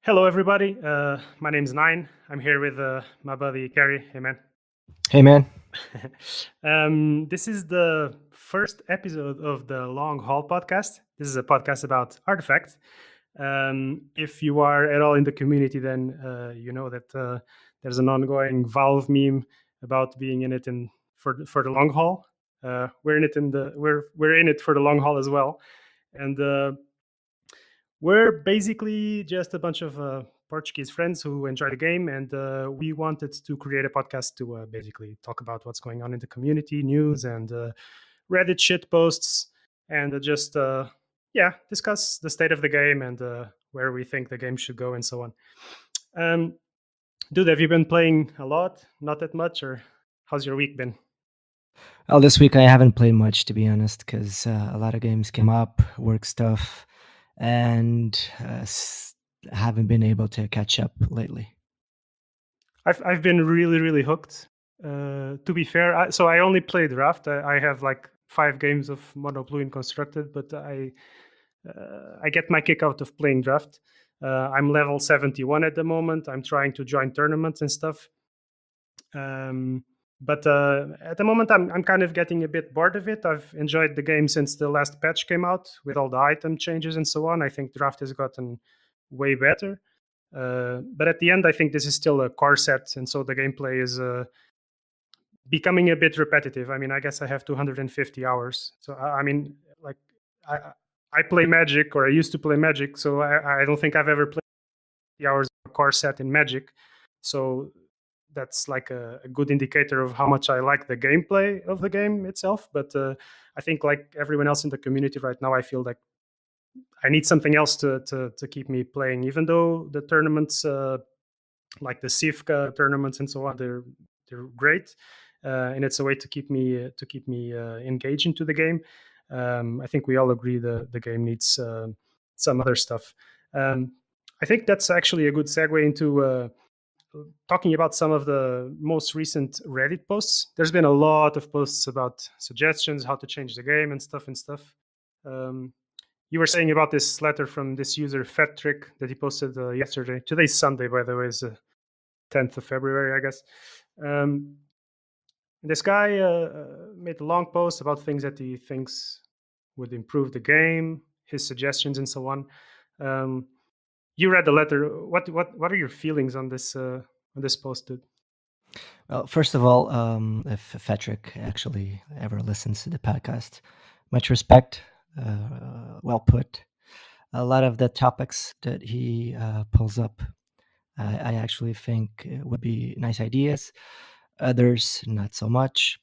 Hello, everybody. My name's Nine. I'm here with my buddy Kerry. Hey, man. Hey, man. This is the first episode of the Long Haul podcast. This is a podcast about Artifact. If you are at all in the community, then you know that there's an ongoing Valve meme about being in it for the long haul. We're in it we're in it for the long haul as well, and we're basically just a bunch of Portuguese friends who enjoy the game, and we wanted to create a podcast to basically talk about what's going on in the community, news, and Reddit shit posts, and just discuss the state of the game and where we think the game should go, and so on. Um, Dude, have you been playing a lot? Not that much, or how's your week been? Well, this week I haven't played much, to be honest, because a lot of games came up, work stuff, and haven't been able to catch up lately. I've been really hooked. To be fair, I only played Raft. I have like 5 games of Mono Blue in constructed, but I get my kick out of playing Draft. I'm level 71 at the moment. I'm trying to join tournaments and stuff. But at the moment, I'm kind of getting a bit bored of it. I've enjoyed the game since the last patch came out with all the item changes and so on. I think Draft has gotten way better. But at the end, I think this is still a core set, and so the gameplay is becoming a bit repetitive. I mean, I guess I have 250 hours. So I mean, like I play Magic, or I used to play Magic, so I don't think I've ever played the hours of a core set in Magic. So that's like a good indicator of how much I like the gameplay of the game itself. But I think, like everyone else in the community right now, I feel like I need something else to keep me playing. Even though the tournaments, like the Sivka tournaments and so on, they're great, and it's a way to keep me engaged into the game. I think we all agree the game needs some other stuff. I think that's actually a good segue into talking about some of the most recent Reddit posts. There's been a lot of posts about suggestions, how to change the game, and stuff. Um, you were saying about this letter from this user Fat Trick that he posted yesterday. Today's Sunday, by the way, is 10th of February, I guess. This guy made a long post about things that he thinks would improve the game, his suggestions, and so on. You read the letter. What are your feelings on this post, dude? Well, first of all, if Fetrick actually ever listens to the podcast, much respect. Well put. A lot of the topics that he pulls up, I actually think would be nice ideas. Others, not so much.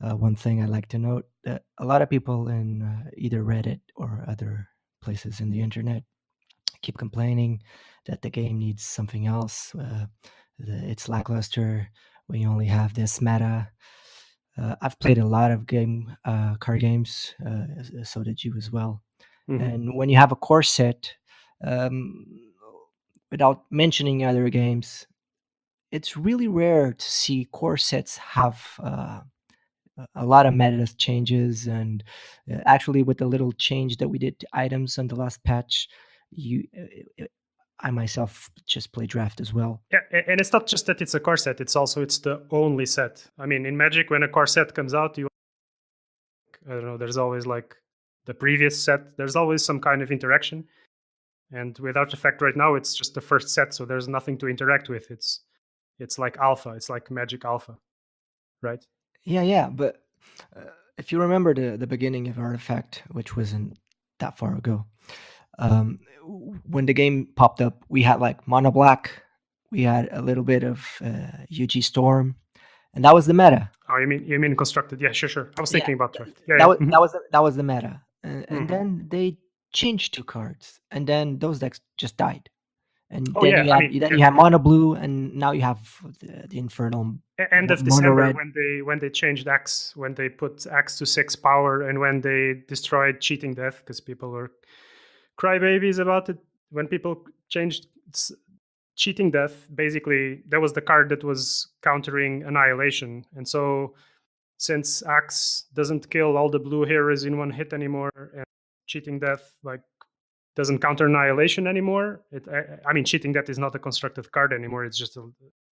One thing I'd like to note that a lot of people in either Reddit or other places in the internet keep complaining that the game needs something else. It's lackluster. We only have this meta. I've played a lot of card games. So did you as well. Mm-hmm. And when you have a core set, um, without mentioning other games, it's really rare to see core sets have a lot of meta changes. And actually, with the little change that we did to items on the last patch, I myself just play Draft as well. Yeah, and it's not just that it's a core set; it's the only set. I mean, in Magic, when a core set comes out, I don't know. There's always like the previous set. There's always some kind of interaction. And with Artifact right now, it's just the first set, so there's nothing to interact with. It's like alpha. It's like Magic alpha, right? Yeah. But if you remember the beginning of Artifact, which wasn't that far ago, when the game popped up, we had like Mono Black, we had a little bit of UG Storm, and that was the meta. Oh, you mean constructed? Yeah, sure. I was thinking about Draft. Yeah, that was the meta, and then they changed 2 cards, and then those decks just died. And you have Mono Blue, and now you have the Infernal. End of December, when they changed Axe, when they put Axe to 6 power, and when they destroyed Cheating Death, because people were crybabies about it. When people changed Cheating Death, basically that was the card that was countering Annihilation, and so since Axe doesn't kill all the blue heroes in one hit anymore, and Cheating Death like doesn't counter annihilation anymore. I mean, cheating death is not a constructed card anymore. It's just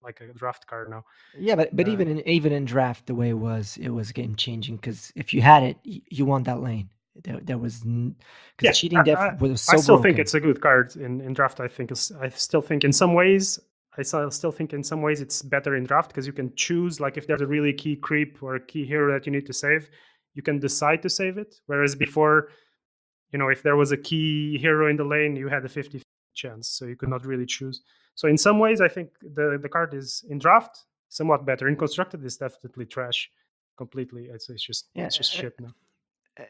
like a draft card now. Yeah, but even in draft, the way it was game changing because if you had it, you won that lane. There was because cheating death was so I still broken. think it's a good card in draft. I still think in some ways it's better in draft because you can choose, like if there's a really key creep or a key hero that you need to save, you can decide to save it. Whereas before, if there was a key hero in the lane, you had a 50 chance, so you could not really choose. So in some ways, I think the card is in draft somewhat better. In constructed, it's definitely trash completely. It's just shit now.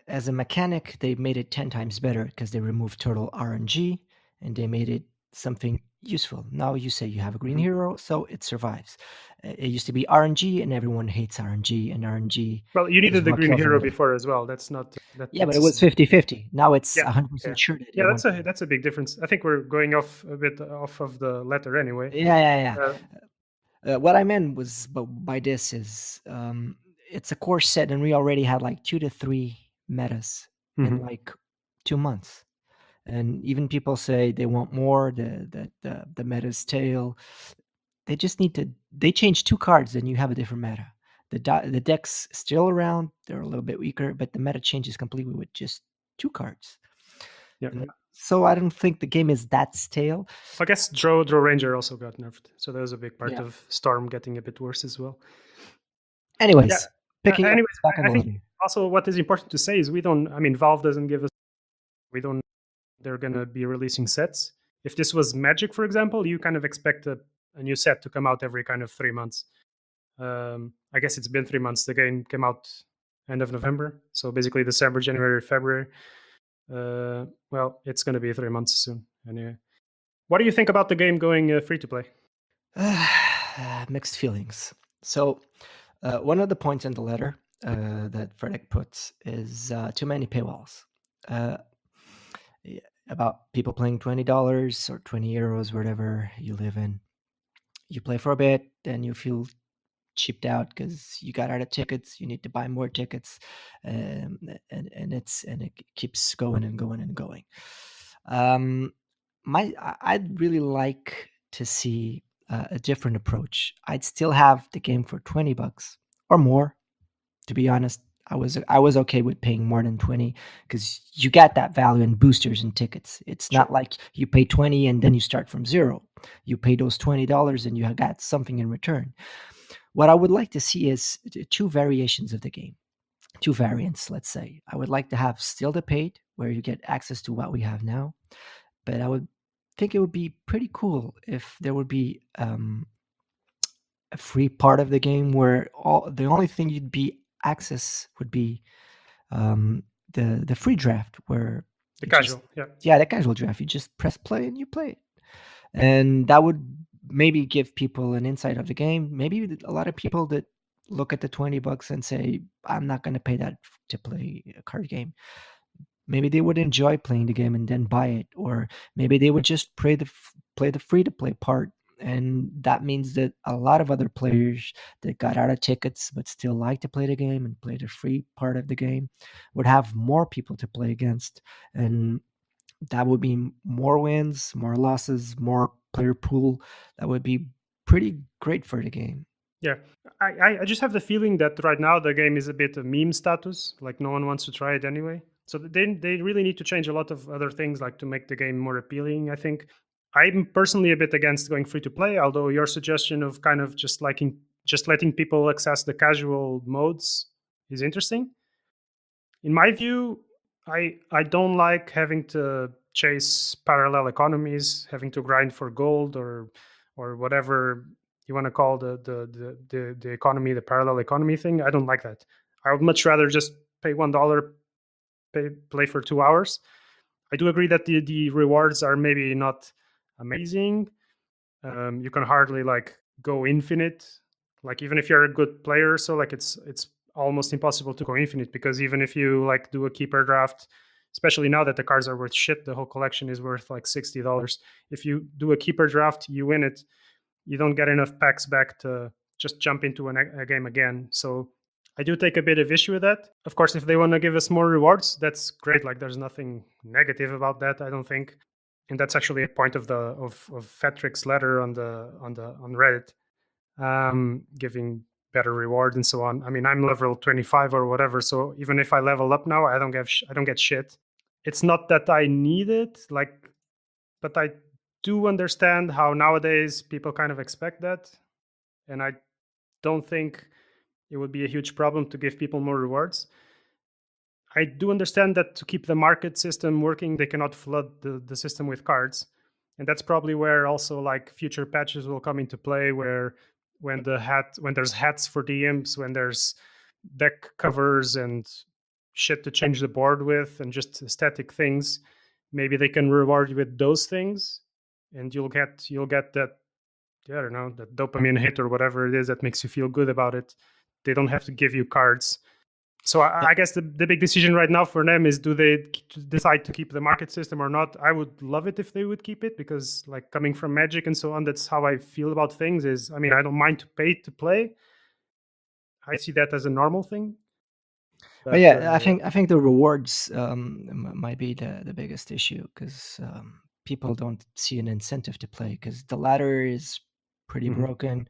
As a mechanic, they made it 10 times better because they removed total RNG and they made it something useful. Now you say you have a green hero, so it survives. It used to be RNG and everyone hates RNG, and RNG. Well, you needed the green hero before as well. That's not that. Yeah, but it was 50-50. Now it's 100% sure. Yeah, that's a big difference. I think we're going off a bit off of the letter anyway. Yeah. What I meant was by this is it's a core set, and we already had like 2 to 3 metas in like 2 months. And even people say they want more. The meta's tail. They just need to. They change 2 cards, and you have a different meta. The deck's still around. They're a little bit weaker, but the meta changes completely with just 2 cards. Yeah. So I don't think the game is that stale. I guess Draw Ranger also got nerfed, so that was a big part of Storm getting a bit worse as well. Anyways, I think also what is important to say is Valve doesn't give us. They're gonna be releasing sets. If this was Magic, for example, you kind of expect a new set to come out every kind of 3 months. I guess it's been 3 months. The game came out end of November, so basically December, January, February. Well, it's going to be 3 months soon. Anyway, what do you think about the game going free to play? Mixed feelings. So, one of the points in the letter that Frederick puts is too many paywalls. About people playing $20 or 20 euros, wherever you live in. You play for a bit, then you feel cheaped out because you got out of tickets. You need to buy more tickets, and it keeps going and going and going. I'd really like to see a different approach. I'd still have the game for $20 or more. To be honest, I was okay with paying more than 20 because you get that value in boosters and tickets. It's not like you pay 20 and then you start from zero. You pay those $20 and you got something in return. What I would like to see is 2 variations of the game, 2 variants, let's say. I would like to have still the paid, where you get access to what we have now, but I would think it would be pretty cool if there would be a free part of the game where the only thing you'd be access would be the free draft, where the casual, the casual draft. You just press play and you play it, and that would maybe give people an insight of the game. Maybe a lot of people that look at the $20 and say, I'm not going to pay that to play a card game. Maybe they would enjoy playing the game and then buy it, or maybe they would just play the free to play part. And that means that a lot of other players that got out of tickets but still like to play the game and play the free part of the game would have more people to play against. And that would be more wins, more losses, more player pool. That would be pretty great for the game. Yeah, I just have the feeling that right now the game is a bit of meme status. Like no one wants to try it anyway. So they really need to change a lot of other things, like to make the game more appealing. I think I'm personally a bit against going free to play. Although your suggestion of kind of just letting people access the casual modes is interesting. In my view, I don't like having to chase parallel economies, having to grind for gold or whatever you want to call the economy, the parallel economy thing. I don't like that. I would much rather just pay $1, play for 2 hours. I do agree that the rewards are maybe not amazing. You can hardly like go infinite, like even if you're a good player. So like it's almost impossible to go infinite, because even if you like do a keeper draft, especially now that the cards are worth shit, the whole collection is worth like $60. If you do a keeper draft, you win it, you don't get enough packs back to just jump into a game again. So I do take a bit of issue with that. Of course, if they want to give us more rewards, that's great. Like, there's nothing negative about that, I don't think. And that's actually a point of Fetrick's letter on Reddit, giving better rewards and so on. I mean, I'm level 25 or whatever, so even if I level up now, I don't get shit. It's not that I need it, like, but I do understand how nowadays people kind of expect that, and I don't think it would be a huge problem to give people more rewards. I do understand that to keep the market system working, they cannot flood the system with cards. And that's probably where also like future patches will come into play, where when there's hats for DMs, when there's deck covers and shit to change the board with and just aesthetic things, maybe they can reward you with those things, and you'll get that, I don't know, that dopamine hit or whatever it is that makes you feel good about it. They don't have to give you cards. So I guess the big decision right now for them is, do they decide to keep the market system or not? I would love it if they would keep it, because like coming from Magic and so on, that's how I feel about things. Is, I mean, I don't mind to pay to play. I see that as a normal thing. But yeah, I think the rewards might be the biggest issue, because people don't see an incentive to play, because the ladder is pretty broken,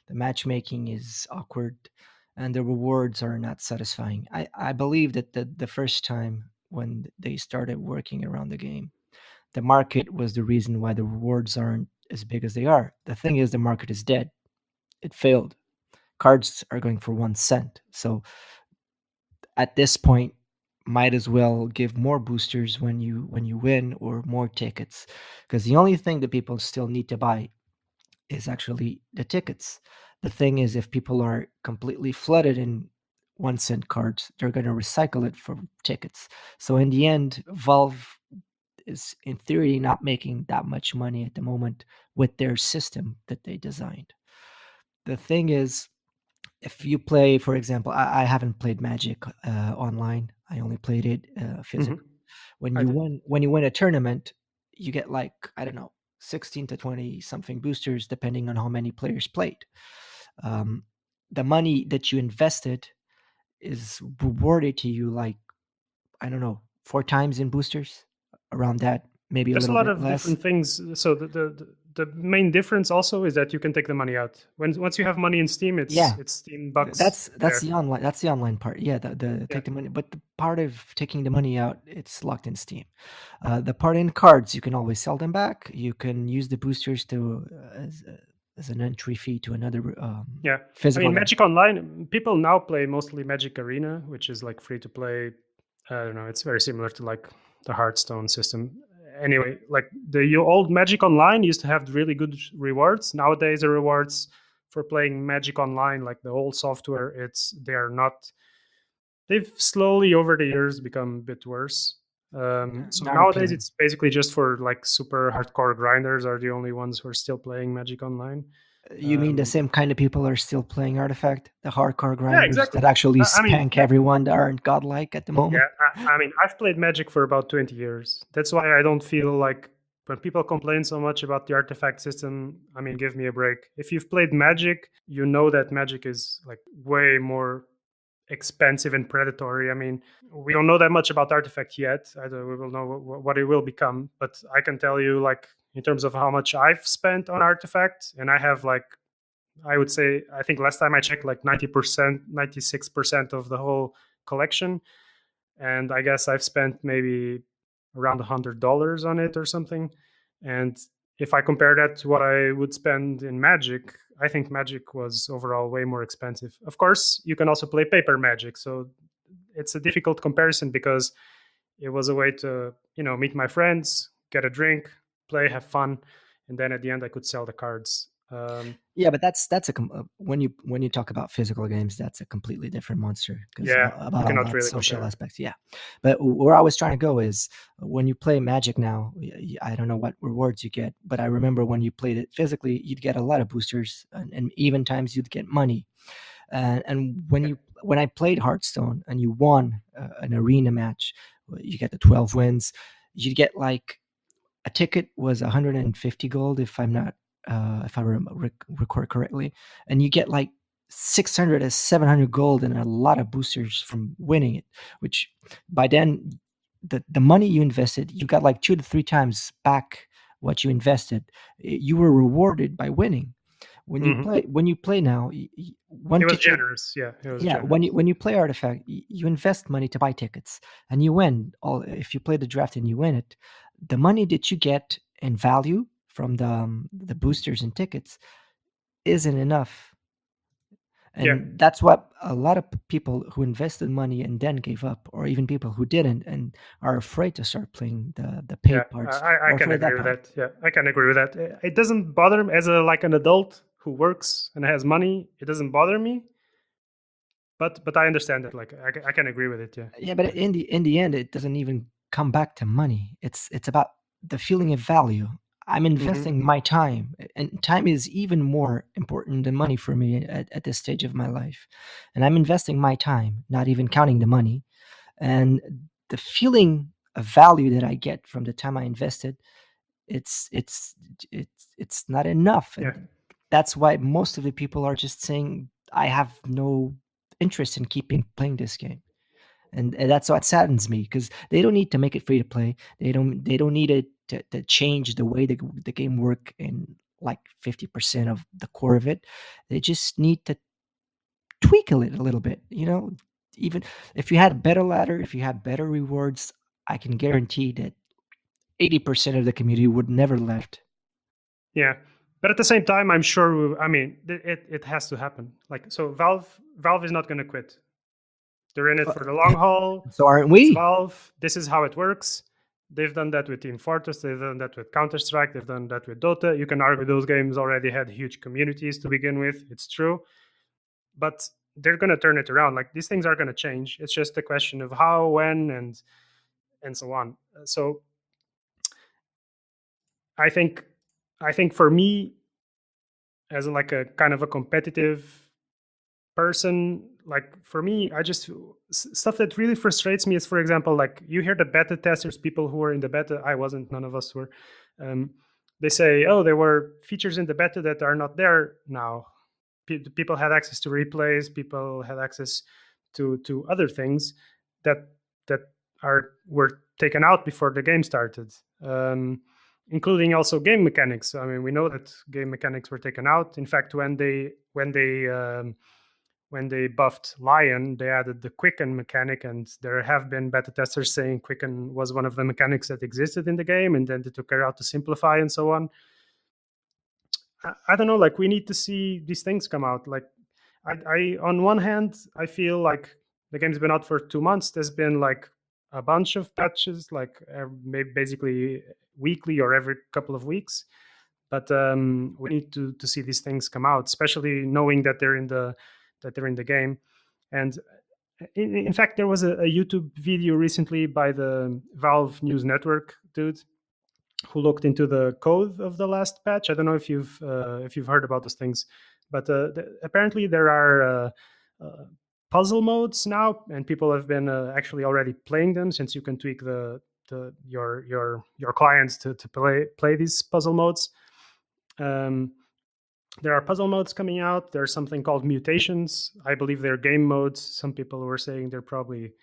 the matchmaking is awkward, and the rewards are not satisfying. I believe that the first time when they started working around the game, the market was the reason why the rewards aren't as big as they are. The thing is, the market is dead. It failed. Cards are going for 1 cent. So at this point, might as well give more boosters when you win, or more tickets, because the only thing that people still need to buy is actually the tickets. The thing is, if people are completely flooded in 1 cent cards, they're going to recycle it for tickets. So in the end, Valve is in theory not making that much money at the moment with their system that they designed. The thing is, if you play, for example, I haven't played Magic online. I only played it physically. When you win a tournament, you get like, I don't know, 16 to 20 something boosters, depending on how many players played. The money that you invested is rewarded to you, like, I don't know, 4 times in boosters, around that, maybe There's a a little lot bit of less. different things. So the main difference also is that you can take the money out. Once you have money in Steam, it's Steam bucks. That's the online part. Yeah, the take the money, but the part of taking the money out, it's locked in Steam. The part in cards, you can always sell them back. You can use the boosters to as an entry fee to another physical. I mean, Magic Online, people now play mostly Magic Arena, which is like free to play. I don't know, it's very similar to like the Hearthstone system. Anyway, like the old Magic Online used to have really good rewards. Nowadays, the rewards for playing Magic Online, like the old software, they've slowly over the years become a bit worse. So nowadays, it's basically just for like super hardcore grinders are the only ones who are still playing Magic Online. You mean the same kind of people are still playing Artifact, the hardcore grinders that actually spank everyone that aren't godlike at the moment? Yeah, I mean, I've played Magic for about 20 years. That's why I don't feel like when people complain so much about the Artifact system, I mean, give me a break. If you've played Magic, you know that Magic is like way more expensive and predatory. I mean, we don't know that much about Artifact yet. We will know what it will become, but I can tell you, like, in terms of how much I've spent on Artifact, and I have like, I would say, I think last time I checked, like 90%, 96% of the whole collection. And I guess I've spent maybe around $100 on it or something. And if I compare that to what I would spend in Magic, I think Magic was overall way more expensive. Of course, you can also play paper Magic, so it's a difficult comparison because it was a way to, meet my friends, get a drink, play, have fun, and then at the end I could sell the cards. Yeah, but that's when you talk about physical games, that's a completely different monster. About all that really social aspects. Yeah, but where I was trying to go is, when you play Magic now, I don't know what rewards you get, but I remember when you played it physically, you'd get a lot of boosters, and even times you'd get money. And when I played Hearthstone and you won an arena match, you get the 12 wins. You'd get like a ticket was 150 gold, if I record correctly, and you get like 600 to 700 gold and a lot of boosters from winning it, which by then the money you invested, you got like 2 to 3 times back what you invested. You were rewarded by winning. Hmm. When you play now, one It was ticket. generous. Yeah, it was Yeah, generous. when you play Artifact, you invest money to buy tickets, and you win. All if you play the draft and you win it, the money that you get in value from the boosters and tickets isn't enough, Yeah, and that's what a lot of people who invested money and then gave up, or even people who didn't and are afraid to start playing the yeah, paid parts, I are can afraid of agree that with part. that. Yeah, I can agree with that. It doesn't bother me as a like an adult who works and has money. It doesn't bother me, but I understand it. Like I can agree with it. Yeah. Yeah, but in the end, it doesn't even come back to money. It's about the feeling of value. I'm Hmm. investing my time, and time is even more important than money for me at this stage of my life. And I'm investing my time, not even counting the money. And the feeling of value that I get from the time I invested, it's it's it's not enough. Yeah. And that's why most of the people are just saying, I have no interest in keeping playing this game. And that's what saddens me, because they don't need to make it free to play. They don't need it to change the way the game work in like 50% of the core of it. They just need to tweak it a little bit, even if you had a better ladder, if you had better rewards, I can guarantee that 80% of the community would never left. Yeah, but at the same time, I'm sure. I mean, it has to happen. Like so, Valve is not going to quit. They're in it Uh, for the long haul. so aren't It's we? Valve. This is how it works. They've done that with Team Fortress. They've done that with Counter Strike. They've done that with Dota. You can argue those games already had huge communities to begin with. It's true, but they're going to turn it around. Like these things are going to change. It's just a question of how, when, and so on. So I think I think for me, as like a kind of a competitive person, like for me, I just stuff that really frustrates me is, for example, like you hear the beta testers, people who were in the beta. I wasn't, none of us were. um, they say, oh, there were features in the beta that are not there now. People had access to replays, people had access to other things that that are were taken out before the game started, including also game mechanics. I mean, we know that game mechanics were taken out. In fact, when they buffed Lion, they added the quicken mechanic, and there have been beta testers saying quicken was one of the mechanics that existed in the game, and then they took care out to simplify and so on. I don't know. Like we need to see these things come out. Like I on one hand, I feel like the game's been out for 2 months. There's been like a bunch of patches, like maybe basically weekly or every couple of weeks. But we need to see these things come out, especially knowing that they're in the game. And in fact, there was a YouTube video recently by the Valve News Network dude who looked into the code of the last patch. I don't know if you've heard about those things, but apparently there are uh, puzzle modes now, and people have been actually already playing them, since you can tweak your clients to play these puzzle modes. Um, there are puzzle modes coming out. There's something called mutations. I believe they're game modes. Some people were saying they're probably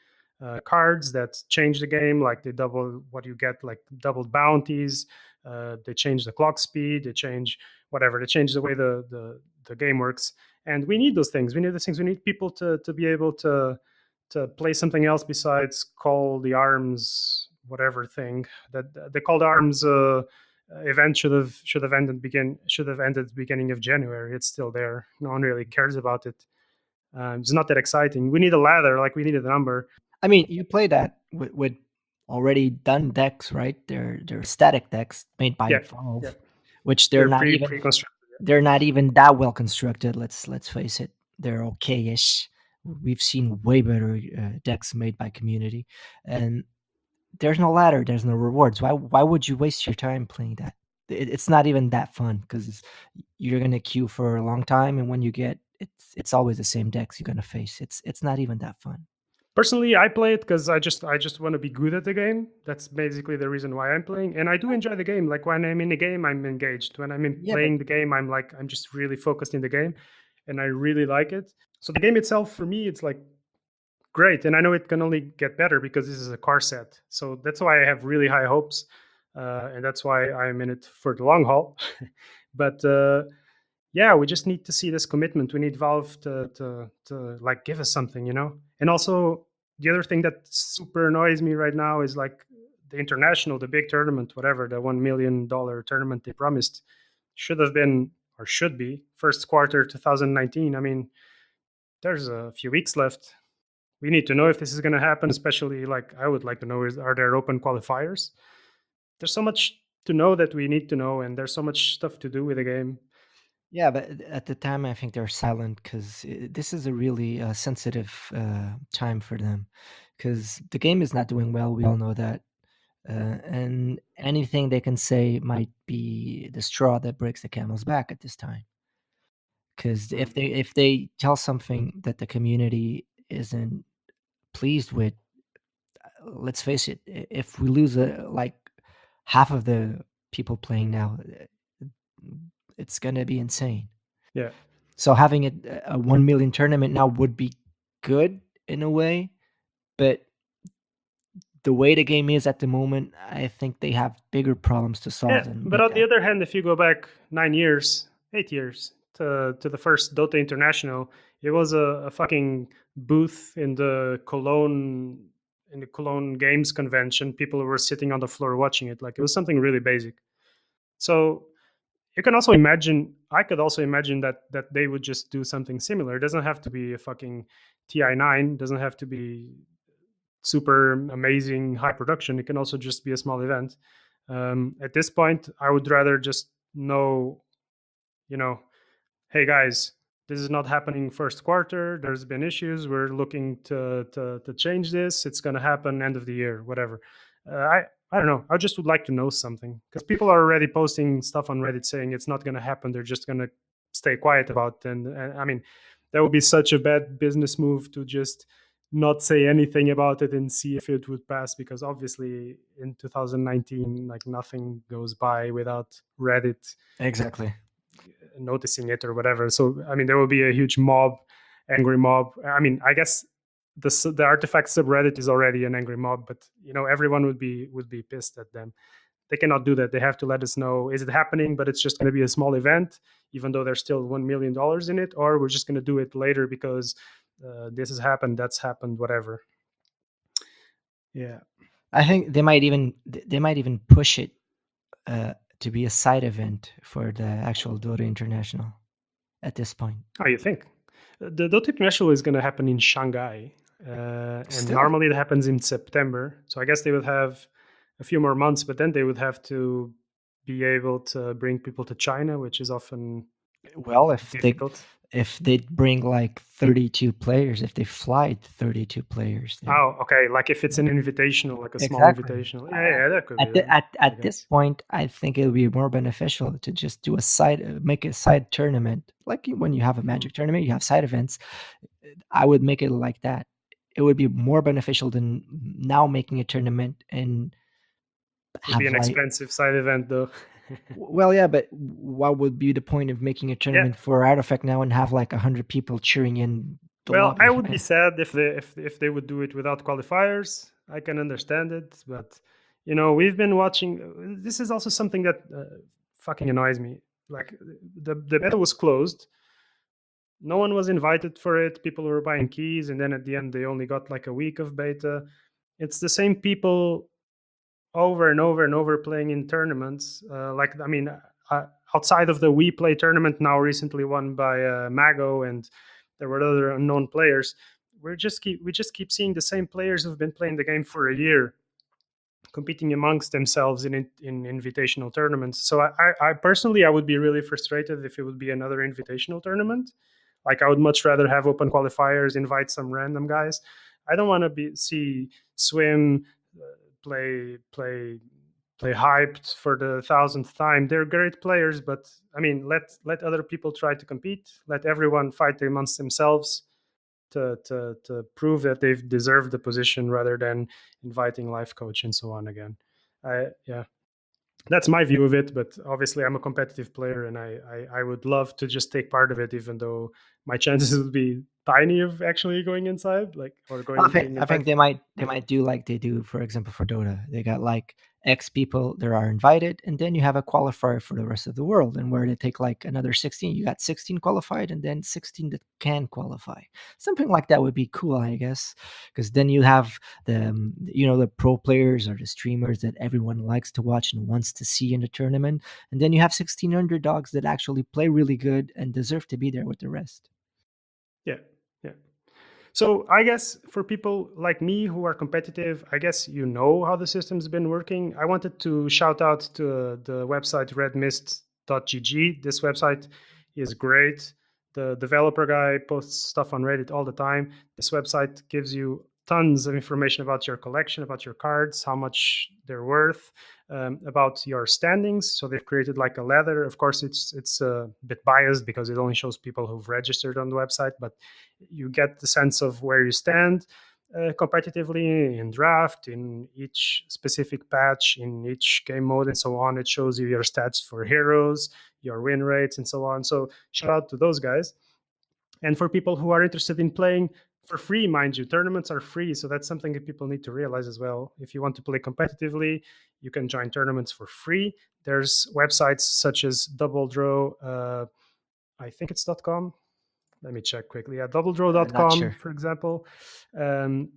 cards that change the game, like they double what you get, like doubled bounties. They change the clock speed. They change whatever. They change the way the game works. And we need those things. We need those things. We need people to be able to play something else besides Call the Arms, whatever thing that they call the Arms. Event should have ended beginning of January. It's still there. No one really cares about it. It's not that exciting. We need a ladder, like we needed a number. I mean, you play that with already done decks, right? They're static decks made by Yeah, yeah. Valve, which They're pre constructed. they're not even that well constructed. Let's face it, they're okay-ish. We've seen way better decks made by community, and there's no ladder, there's no rewards. Why would you waste your time playing that? It's not even that fun, because you're gonna queue for a long time, and when you get it's always the same decks you're gonna face. It's not even that fun. Personally, I play it because I just want to be good at the game. That's basically the reason why I'm playing, and I do enjoy the game. Like when I'm in the game, I'm engaged. When I'm Yeah, but playing the game, I'm just really focused in the game. and I really like it. So the game itself, for me, it's like great, and I know it can only get better because this is a car set. So that's why I have really high hopes, and that's why I'm in it for the long haul. But yeah, we just need to see this commitment. We need Valve to like give us something, you know. And also the other thing that super annoys me right now is like the international, the big tournament, whatever, the $1 million tournament they promised should have been or should be first quarter 2019. I mean, there's a few weeks left. We need to know if this is going to happen, especially like I would like to know is are there open qualifiers? There's so much to know that we need to know, and there's so much stuff to do with the game. Yeah, but at the time, I think they're silent because this is a really sensitive time for them because the game is not doing well. We all know that. And anything they can say might be the straw that breaks the camel's back at this time. Because Mm. if they tell something that the community isn't pleased with, let's face it, if we lose like half of the people playing now, it's gonna be insane. Yeah. So having a 1 million tournament now would be good in a way, but the way the game is at the moment, I think they have bigger problems to solve Yeah, than but make on the that. other hand, if you go back 9 years, 8 years to the first Dota International, it was a fucking booth in the Cologne Games Convention. People were sitting on the floor watching it. Like it was something really basic. So you can also imagine. I could also imagine that they would just do something similar. It doesn't have to be a fucking TI9. It doesn't have to be super amazing high production. It can also just be a small event. At this point, I would rather just know, you know, hey guys, this is not happening first quarter. There's been issues. We're looking to change this. It's going to happen end of the year, whatever. I don't know. I just would like to know something because people are already posting stuff on Reddit saying it's not going to happen. They're just going to stay quiet about it. And I mean, that would be such a bad business move to just not say anything about it and see if it would pass because obviously in 2019 like nothing goes by without Reddit Exactly. noticing it or whatever. So I mean, there will be a huge mob, angry mob. I mean, I guess the artifact subreddit is already an angry mob, but you know everyone would be pissed at them. They cannot do that. They have to let us know is it happening, but it's just going to be a small event, even though there's still $1 million in it, or we're just going to do it later because this has happened, that's happened, whatever. Yeah. I think they might even push it to be a side event for the actual Dota International at this point. Oh, you think? The Dota International is going to happen in Shanghai, and Still, normally it happens in September. So I guess they would have a few more months, but then they would have to be able to bring people to China, which is often well, difficult. if they bring like 32 players, if they fly 32 players, Oh, okay. Like if it's an invitational, like a small exactly. invitational. Yeah, that could be At the, then, at I at this guess. point, I think it would be more beneficial to just do make a side tournament. Like when you have a Hmm. Magic tournament, you have side events. I would make it like that. It would be more beneficial than now making a tournament and Would be have an like, expensive side event, though. well, yeah, but what would be the point of making a Yeah. tournament for Artifact now and have like 100 people cheering in the Well, I lobby? would be sad if they would do it without qualifiers. I can understand it, but you know, we've been watching. This is also something that fucking annoys me. Like the beta was closed. No one was invited for it. People were buying keys, and then at the end, they only got like a week of beta. It's the same people over and over and over playing in tournaments. Like I mean, outside of the We Play tournament now recently won by Mago, and there were other unknown players. We just keep seeing the same players who've been playing the game for a year competing amongst themselves in invitational tournaments. So I personally I would be really frustrated if it would be another invitational tournament. Like I would much rather have open qualifiers, invite some random guys. I don't want to be see swim play play hyped for the thousandth time. They're great players, but I mean, let other people try to compete. Let everyone fight amongst themselves to prove that they've deserved the position rather than inviting life coach and so on again. Yeah. That's my view of it, but obviously I'm a competitive player, and I would love to just take part of it, even though my chances would be tiny of actually going inside, like, or I going think being I think invited. they might do like they do, for example, for Dota. They got like X people that are invited, and then you have a qualifier for the rest of the world, and where they take like another 16. You got 16 qualified, and then 16 that can qualify. Something like that would be cool, I guess, because then you have the pro players or the streamers that everyone likes to watch and wants to see in the tournament, and then you have 16 underdogs that actually play really good and deserve to be there with the rest. Yeah, yeah. So I guess for people like me who are competitive, I guess you know how the system's been working. I wanted to shout out to the website redmist.gg. This website is great. The developer guy posts stuff on Reddit all the time. This website gives you tons of information about your collection, about your cards, how much they're worth, about your standings. So they've created like a ladder. Of course, it's a bit biased because it only shows people who've registered on the website, but you get the sense of where you stand competitively in draft, in each specific patch, in each game mode, and so on. It shows you your stats for heroes, your win rates, and so on. So shout out to those guys. And for people who are interested in playing for free, mind you, tournaments are free. So that's something that people need to realize as well. If you want to play competitively, you can join tournaments for free. There's websites such as Double Draw, I think it's .com. Let me check quickly. Yeah, Not doubledraw.com, sure. for example. Um,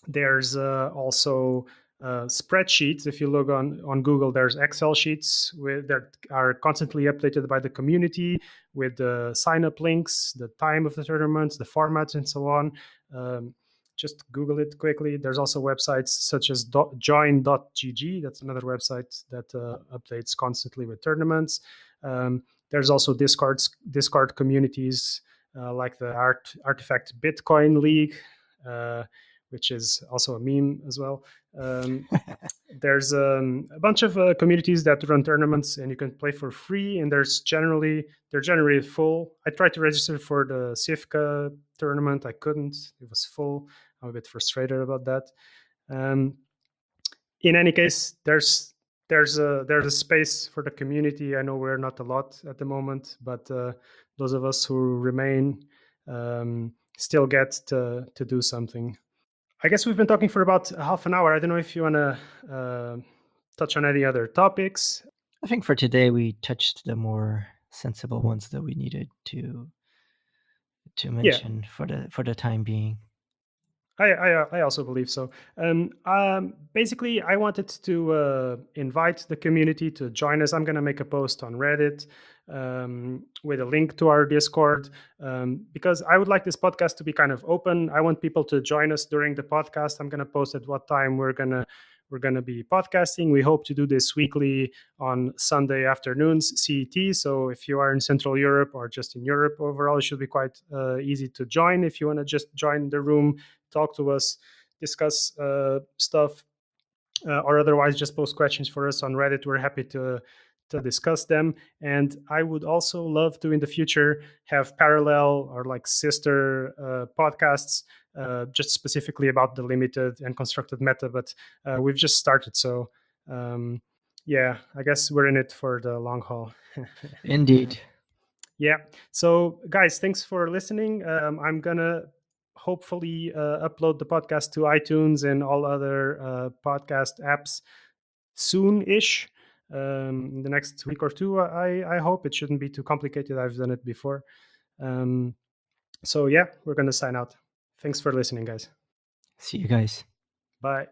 there's also spreadsheets. If you look on Google, there's Excel sheets that are constantly updated by the community with the sign up links, the time of the tournaments, the formats, and so on. Um, just Google it quickly. There's also websites such as join.gg. That's another website that updates constantly with tournaments. There's also Discord communities like the Artifact Bitcoin League, uh, which is also a meme as well. Um, there's a bunch of communities that run tournaments, and you can play for free. And they're generally full. I tried to register for the Sivka tournament. I couldn't. It was full. I'm a bit frustrated about that. Um, in any case, there's a space for the community. I know we're not a lot at the moment, but those of us who remain still get to do something. I guess we've been talking for about half an hour. I don't know if you want to touch on any other topics. I think for today we touched the more sensible ones that we needed to Yeah, mention for the time being. I also believe so. Basically, I wanted to invite the community to join us. I'm going to make a post on Reddit with a link to our Discord because I would like this podcast to be kind of open. I want people to join us during the podcast. I'm going to post at what time we're gonna be podcasting. We hope to do this weekly on Sunday afternoons CET. So if you are in Central Europe or just in Europe overall, it should be quite easy to join. If you want to just join the room, talk to us, discuss stuff, or otherwise just post questions for us on Reddit. We're happy to discuss them. And I would also love to in the future have parallel or like sister podcasts just specifically about the limited and constructed meta. But we've just started, so yeah, I guess we're in it for the long haul. Indeed. Yeah. So, guys, thanks for listening. I'm gonna hopefully upload the podcast to iTunes and all other podcast apps soon-ish. In the next week or two, I hope it shouldn't be too complicated. I've done it before. Um, so yeah, we're gonna sign out. Thanks for listening, guys. See you guys. Bye.